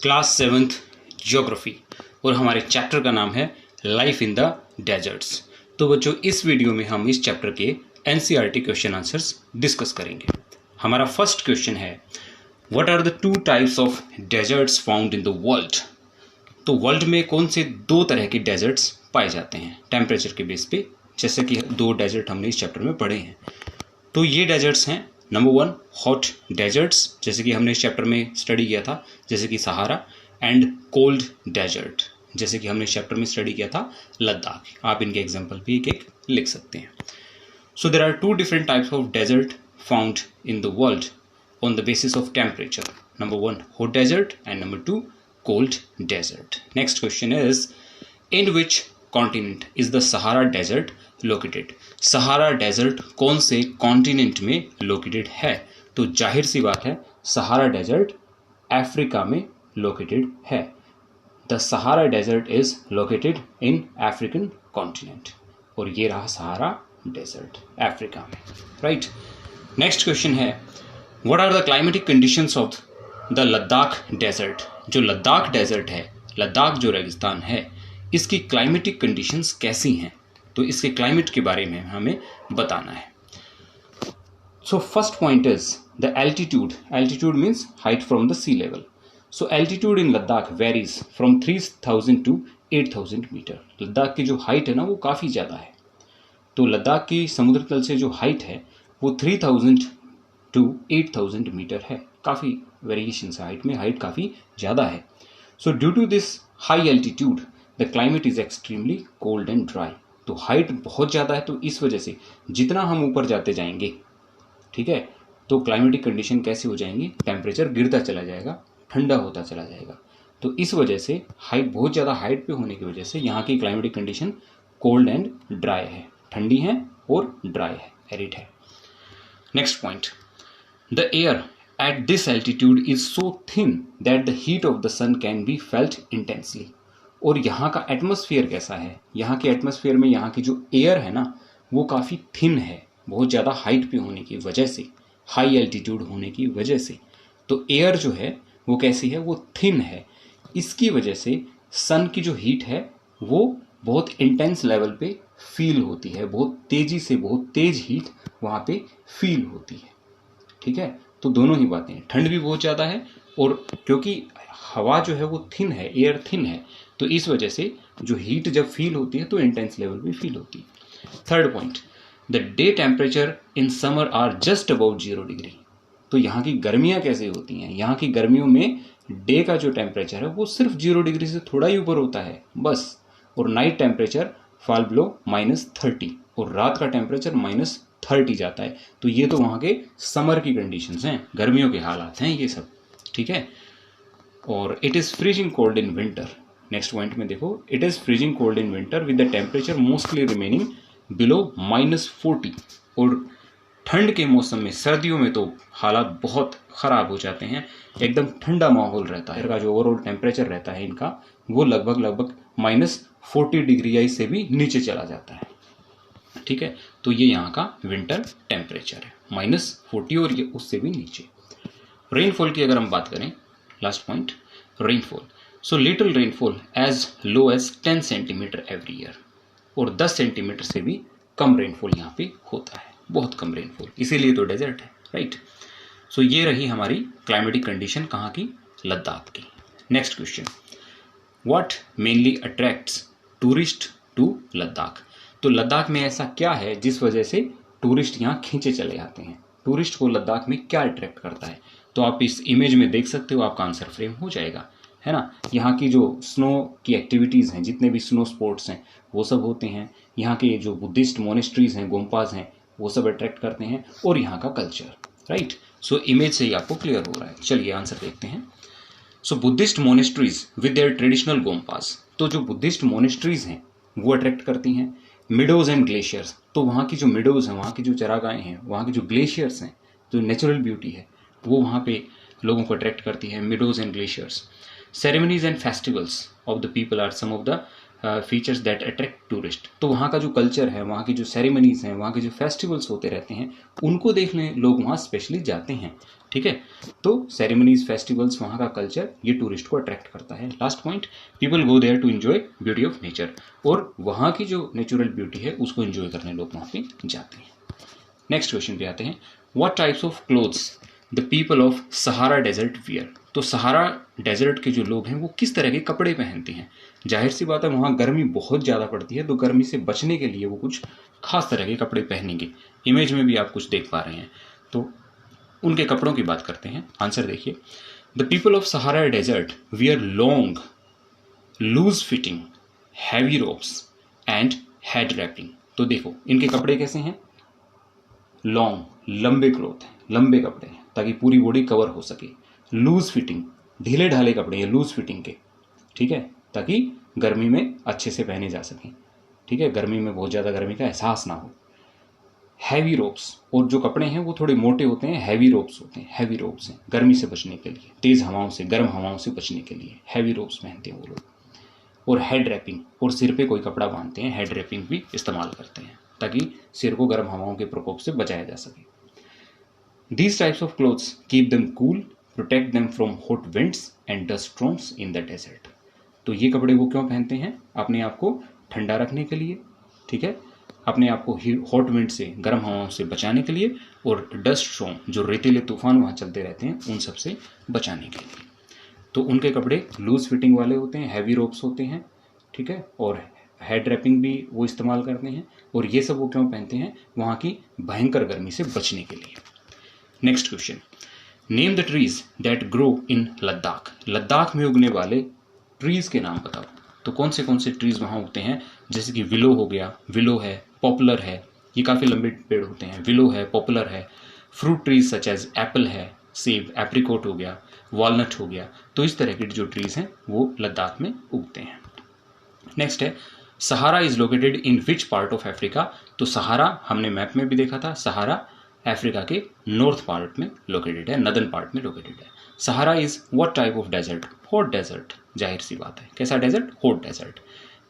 Class 7th geography और हमारे chapter का नाम है लाइफ इन द डेजर्ट्स। तो बच्चों, इस वीडियो में हम इस चैप्टर के एनसीईआरटी क्वेश्चन आंसर्स डिस्कस करेंगे। हमारा फर्स्ट क्वेश्चन है, what are the two types of deserts found in the world. तो वर्ल्ड में कौन से दो तरह के डेजर्ट्स पाए जाते हैं टेम्परेचर के बेस पे, जैसे कि दो डेजर्ट हमने इस चैप्टर में पढ़े हैं। तो ये डेजर्ट्स हैं, नंबर 1 हॉट डेजर्ट्स, जैसे कि हमने इस चैप्टर में स्टडी किया था, जैसे कि सहारा, एंड कोल्ड डेजर्ट, जैसे कि हमने इस चैप्टर में स्टडी किया था लद्दाख। आप इनके एग्जाम्पल भी एक एक लिख सकते हैं। So there are two different types of desert found in the world on the basis of temperature, number 1 hot desert and number 2 cold desert. Next question is, in which continent is the Sahara Desert located? Sahara Desert कौन से continent में located है? तो जाहिर सी बात है, Sahara desert Africa में लोकेटेड है। The Sahara desert is located in African continent, और ये रहा सहारा डेजर्ट अफ्रीका में, राइट। नेक्स्ट क्वेश्चन है, what are the climatic conditions of the Ladakh desert. जो लद्दाख डेजर्ट है, लद्दाख जो रेगिस्तान है, इसकी क्लाइमेटिक कंडीशंस कैसी हैं? तो इसके क्लाइमेट के बारे में हमें बताना है। So first point is the altitude. Altitude means height from the sea level. So altitude in Ladakh varies from 3000 to 8000 metre. Ladakh की जो हाइट है ना, वो काफ़ी ज़्यादा है। तो लद्दाख की समुद्र तल से जो हाइट है वो 3000 टू 8000 मीटर है। काफ़ी वेरिएशन है हाइट में, हाइट काफ़ी ज़्यादा है। So due to this high altitude the climate is extremely cold and dry. तो हाइट बहुत ज़्यादा है, तो इस वजह से जितना हम ऊपर जाते जाएंगे, ठीक है, तो क्लाइमेटिक कंडीशन कैसे हो जाएंगी, टेम्परेचर गिरता चला जाएगा, ठंडा होता चला जाएगा। तो इस वजह से हाइट, बहुत ज़्यादा हाइट पे होने की वजह से यहाँ की climatic condition cold and dry है, ठंडी है और ड्राई है, एरिड है। Next point, the air at this altitude is so thin that the heat of the sun can be felt intensely. और यहाँ का एटमॉस्फेयर कैसा है? यहाँ के एटमॉस्फेयर में यहाँ की जो एयर है ना, वो काफ़ी थिन है, बहुत ज़्यादा हाइट पे होने की वजह से, हाई एल्टीट्यूड होने की वजह से। तो एयर जो है वो कैसी है, वो थिन है। इसकी वजह से सन की जो हीट है वो बहुत इंटेंस लेवल पे फील होती है, बहुत तेज़ी से, बहुत तेज़ हीट वहाँ पे फील होती है, ठीक है। तो दोनों ही बातें हैं, ठंड भी बहुत ज़्यादा है, और क्योंकि हवा जो है वो थिन है, एयर थिन है, तो इस वजह से जो हीट जब फील होती है तो इंटेंस लेवल भी फील होती है। Third point, the day temperature in summer are just about 0 degree. तो यहाँ की गर्मियाँ कैसे होती हैं? यहाँ की गर्मियों में डे का जो टेम्परेचर है वो सिर्फ 0 डिग्री से थोड़ा ही ऊपर होता है बस, और नाइट टेम्परेचर फॉल बिलो -30, और रात का टेम्परेचर -30 जाता है। तो ये तो वहाँ के समर की कंडीशंस हैं, गर्मियों के हालात हैं ये सब, ठीक है। और it is freezing cold in winter. Next point में देखो, it is freezing cold in winter with the temperature mostly remaining below -40। और ठंड के मौसम में, सर्दियों में तो हालात बहुत ख़राब हो जाते हैं, एकदम ठंडा माहौल रहता है। का जो ओवरऑल टेम्परेचर रहता है इनका, वो लगभग -40 डिग्री या इससे भी नीचे चला जाता है, ठीक है। तो ये यहाँ का विंटर टेम्परेचर है, -40, और ये उससे भी नीचे। रेनफॉल की अगर हम बात करें, last point, rainfall. So little rainfall as low as 10 centimetre every year, और 10 सेंटीमीटर से भी कम रेनफॉल यहाँ पे होता है, बहुत कम रेनफॉल, इसीलिए तो डेजर्ट है, राइट। सो ये रही हमारी क्लाइमेटिक कंडीशन कहाँ की, लद्दाख की। Next question, what mainly attracts tourist to Ladakh. तो लद्दाख में ऐसा क्या है जिस वजह से टूरिस्ट यहाँ खींचे चले जाते हैं? टूरिस्ट को लद्दाख में क्या अट्रैक्ट करता है? तो आप इस इमेज में देख सकते हो, आपका आंसर फ्रेम हो जाएगा, है ना। यहाँ की जो स्नो की एक्टिविटीज़ हैं, जितने भी स्नो स्पोर्ट्स हैं वो सब होते हैं। यहाँ के जो बुद्धिस्ट मोनेस्ट्रीज़ हैं, गोम्पाज हैं, वो सब अट्रैक्ट करते हैं, और यहाँ का कल्चर, राइट। सो इमेज से ही आपको क्लियर हो रहा है। चलिए आंसर देखते हैं। So Buddhist monasteries with their traditional gompas. तो जो बुद्धिस्ट मोनेस्ट्रीज हैं वो अट्रैक्ट करती हैं। मिडोज एंड ग्लेशियर्स, तो वहाँ की जो मिडोज हैं, वहाँ की जो चरागाहें हैं, वहाँ की जो ग्लेशियर्स हैं, जो नेचुरल ब्यूटी है, वो वहाँ पे लोगों को अट्रैक्ट करती है, meadows and glaciers. Ceremonies and festivals of the people are some of the features that attract tourist. तो वहाँ का जो कल्चर है, वहाँ की जो सेरेमनीज हैं, वहाँ के जो फेस्टिवल्स होते रहते हैं, उनको देखने लोग वहाँ स्पेशली जाते हैं। ठीक है। तो सेरेमनीज, फेस्टिवल्स, वहाँ का कल्चर, ये टूरिस्ट को अट्रैक्ट करता है। Last point, people go there to enjoy beauty of nature, और वहाँ की जो नेचुरल ब्यूटी है उसको एंजॉय करने लोग वहाँ पे जाते हैं। नेक्स्ट क्वेश्चन पे आते हैं, what types of clothes the people of Sahara desert wear. तो सहारा डेजर्ट के जो लोग हैं वो किस तरह के कपड़े पहनते हैं। जाहिर सी बात है वहाँ गर्मी बहुत ज़्यादा पड़ती है, तो गर्मी से बचने के लिए वो कुछ खास तरह के कपड़े पहनेंगे। इमेज में भी आप कुछ देख पा रहे हैं, तो उनके कपड़ों की बात करते हैं। आंसर देखिए, the people of Sahara desert wear long loose fitting heavy robes and head wrapping. तो देखो इनके कपड़े कैसे हैं, लॉन्ग, लंबे क्लॉथ हैं, लंबे कपड़े हैं ताकि पूरी बॉडी कवर हो सके। लूज फिटिंग, ढीले ढाले कपड़े हैं लूज फिटिंग के, ठीक है, ताकि गर्मी में अच्छे से पहने जा सकें, ठीक है, गर्मी में बहुत ज़्यादा गर्मी का एहसास ना हो। हैवी रोप्स, और जो कपड़े हैं वो थोड़े मोटे होते हैं, हैवी रोप्स होते हैं, हैवी रोप्स हैं गर्मी से बचने के लिए, तेज़ हवाओं से, गर्म हवाओं से बचने के लिए हैवी रोप्स पहनते हैं वो लोग। और हेड रैपिंग, और सिर पे कोई कपड़ा बांधते हैं, हेड रैपिंग भी इस्तेमाल करते हैं ताकि सिर को गर्म हवाओं के प्रकोप से बचाया जा सके। These types of clothes keep them cool, protect them from hot winds and dust storms in the desert. तो ये कपड़े वो क्यों पहनते हैं, अपने आप को ठंडा रखने के लिए, ठीक है, अपने आप को हॉट विंड से, गर्म हवाओं से बचाने के लिए, और डस्ट स्टॉर्म, जो रेतीले तूफान वहाँ चलते रहते हैं, उन सब से बचाने के लिए। तो उनके कपड़े लूज फिटिंग वाले होते हैं, हैवी रोप्स होते हैं, ठीक है, और हेड रैपिंग भी वो इस्तेमाल करते हैं। और ये सब वो क्यों पहनते हैं, वहाँ की भयंकर गर्मी से बचने के लिए। Next question, name the trees that grow in Ladakh. Ladakh में उगने वाले ट्रीज के नाम बताओ। तो कौन से ट्रीज वहाँ उगते हैं, जैसे कि विलो हो गया, विलो है, पॉपुलर है, ये काफ़ी लंबे पेड़ होते हैं, विलो है, पॉपुलर है। Fruit trees such as apple है, सेब, एप्रिकॉट हो गया, वॉलनट हो गया। तो इस तरह के जो ट्रीज हैं वो लद्दाख में उगते हैं। नेक्स्ट है, Sahara is located in which part of Africa. तो सहारा हमने मैप में भी देखा था, सहारा अफ्रीका के नॉर्थ पार्ट में लोकेटेड है, नदर्न पार्ट में लोकेटेड है। Sahara is what type of desert, hot desert. जाहिर सी बात है, कैसा desert, hot desert.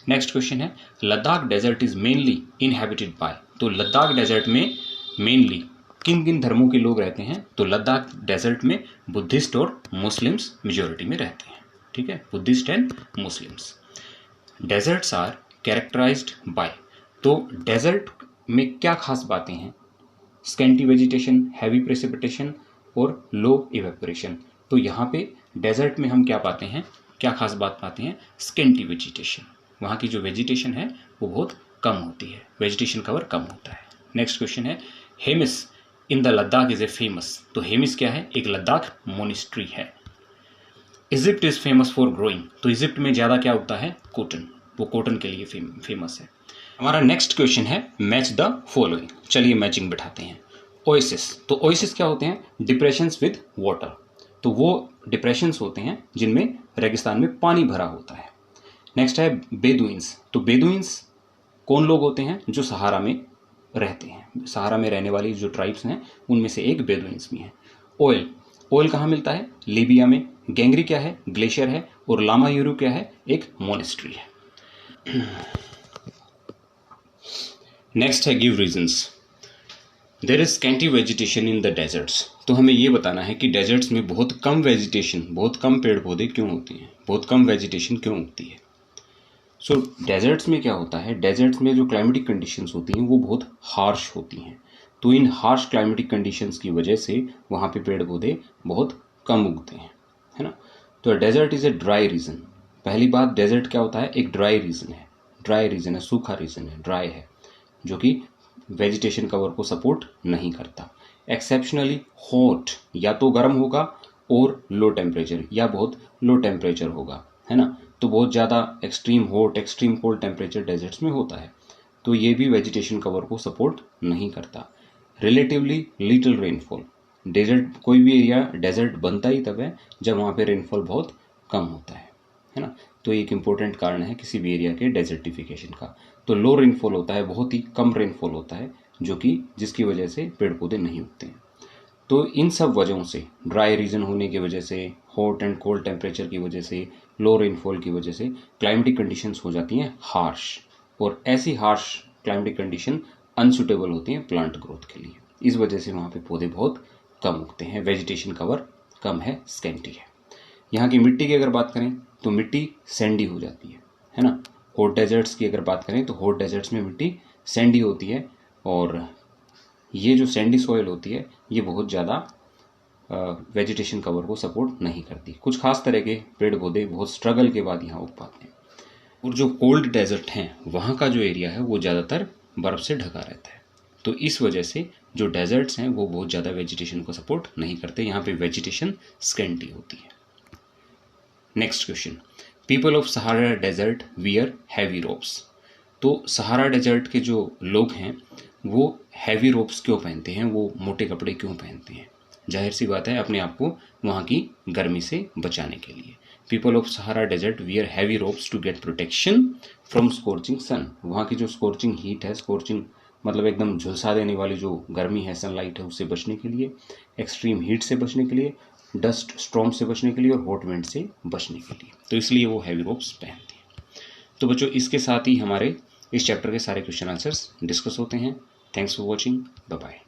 Next question है, Ladakh desert is mainly inhabited by. तो लद्दाख डेजर्ट में मेनली किन किन धर्मों के लोग रहते हैं। तो लद्दाख डेजर्ट में बुद्धिस्ट और मुस्लिम्स मेजोरिटी में रहते हैं, ठीक है, Buddhist and Muslims. Deserts are characterized by. तो डेजर्ट में क्या खास बातें हैं, स्कैंटी वेजिटेशन, हैवी प्रेसिपिटेशन और लो इवेपोरेशन। तो यहाँ पे डेजर्ट में हम क्या पाते हैं, क्या खास बात पाते हैं, स्कैंटी वेजिटेशन। वहाँ की जो वेजिटेशन है वो बहुत कम होती है, वेजिटेशन कवर कम होता है। नेक्स्ट क्वेश्चन है, Hemis in the Ladakh is a famous. तो हेमिस क्या है, एक लद्दाख मोनिस्ट्री है। Egypt is famous for growing. तो इजिप्ट में ज़्यादा क्या उगता है, कॉटन, वो कॉटन के लिए फेमस है। हमारा नेक्स्ट क्वेश्चन है, मैच द फॉलोइंग। चलिए मैचिंग बैठाते हैं। ओएसिस, तो ओएसिस क्या होते हैं, डिप्रेशंस विद वाटर। तो वो डिप्रेशंस होते हैं जिनमें रेगिस्तान में पानी भरा होता है। नेक्स्ट है बेदुइन्स। तो बेदुइन्स कौन लोग होते हैं, जो सहारा में रहते हैं, सहारा में रहने वाली जो ट्राइब्स हैं उनमें से एक बेदुइन्स भी हैं। ऑयल, ऑयल कहाँ मिलता है, लीबिया में। गैंगरी क्या है, ग्लेशियर है। और लामा यूरू क्या है, एक मोनेस्ट्री है। नेक्स्ट है give reasons. There is scanty vegetation in the deserts. तो हमें ये बताना है कि डेजर्ट्स में बहुत कम वेजिटेशन, बहुत कम पेड़ पौधे क्यों होती हैं, बहुत कम वेजिटेशन क्यों उगती है। सो डेजर्ट्स में क्या होता है, डेजर्ट्स में जो क्लाइमेटिक कंडीशंस होती हैं वो बहुत हार्श होती हैं। तो इन हार्श क्लाइमेटिक कंडीशंस की वजह से वहाँ पे पेड़ पौधे बहुत कम उगते हैं, है ना। तो desert is a dry region. पहली बात, डेजर्ट क्या होता है, एक ड्राई रीजन है, ड्राई रीजन है, सूखा रीजन है, ड्राई है, जो कि वेजिटेशन कवर को सपोर्ट नहीं करता। एक्सेप्शनली हॉट, या तो गर्म होगा और लो टेम्परेचर, या बहुत लो टेम्परेचर होगा, है ना। तो बहुत ज़्यादा extreme hot, extreme cold temperature deserts में होता है, तो ये भी वेजिटेशन कवर को सपोर्ट नहीं करता। रिलेटिवली लिटिल रेनफॉल, डेजर्ट, कोई भी एरिया डेजर्ट बनता ही तब है जब वहाँ पे रेनफॉल बहुत कम होता है ना। तो एक इम्पोर्टेंट कारण है किसी भी एरिया के डेजर्टिफिकेशन का। तो लो रेनफॉल होता है, बहुत ही कम रेनफॉल होता है, जो कि जिसकी वजह से पेड़ पौधे नहीं उगते हैं। तो इन सब वजहों से, ड्राई रीजन होने की वजह से, हॉट एंड कोल्ड टेम्परेचर की वजह से, लो रेनफॉल की वजह से क्लाइमेटिक कंडीशंस हो जाती हैं हार्श। और ऐसी हार्श क्लाइमेटिक कंडीशन अनसुटेबल होती हैं प्लांट ग्रोथ के लिए। इस वजह से वहाँ पे पौधे बहुत कम उगते हैं, वेजिटेशन कवर कम है, स्कैंटी है। यहाँ की मिट्टी की अगर बात करें तो मिट्टी सैंडी हो जाती है ना। हॉट डेजर्ट्स की अगर बात करें तो हॉट डेजर्ट्स में मिट्टी सैंडी होती है, और ये जो सैंडी सॉइल होती है ये बहुत ज़्यादा वेजिटेशन कवर को सपोर्ट नहीं करती। कुछ खास तरह के पेड़ पौधे बहुत स्ट्रगल के बाद यहाँ उग पाते हैं। और जो कोल्ड डेजर्ट हैं वहाँ का जो एरिया है वो ज़्यादातर बर्फ़ से ढका रहता है, तो इस वजह से जो डेजर्ट्स हैं वो बहुत ज़्यादा वेजिटेशन को सपोर्ट नहीं करते, यहाँ पे वेजिटेशन स्कैंटी होती है। Next question, people of Sahara desert wear heavy robes. तो सहारा डेजर्ट के जो लोग हैं वो हैवी रोब्स क्यों पहनते हैं, वो मोटे कपड़े क्यों पहनते हैं? जाहिर सी बात है, अपने आप को वहाँ की गर्मी से बचाने के लिए। People of Sahara desert wear heavy robes to get protection from scorching sun. वहाँ की जो स्कॉर्चिंग हीट है, स्कॉर्चिंग मतलब एकदम झुलसा देने वाली जो गर्मी है, सनलाइट है, उससे बचने के लिए, एक्सट्रीम हीट से बचने के लिए, डस्ट स्टॉर्म से बचने के लिए और हॉट विंड से बचने के लिए, तो इसलिए वो हैवी रोब्स पहनते हैं। तो बच्चों, इसके साथ ही हमारे इस चैप्टर के सारे क्वेश्चन आंसर्स डिस्कस होते हैं। Thanks for watching, bye bye.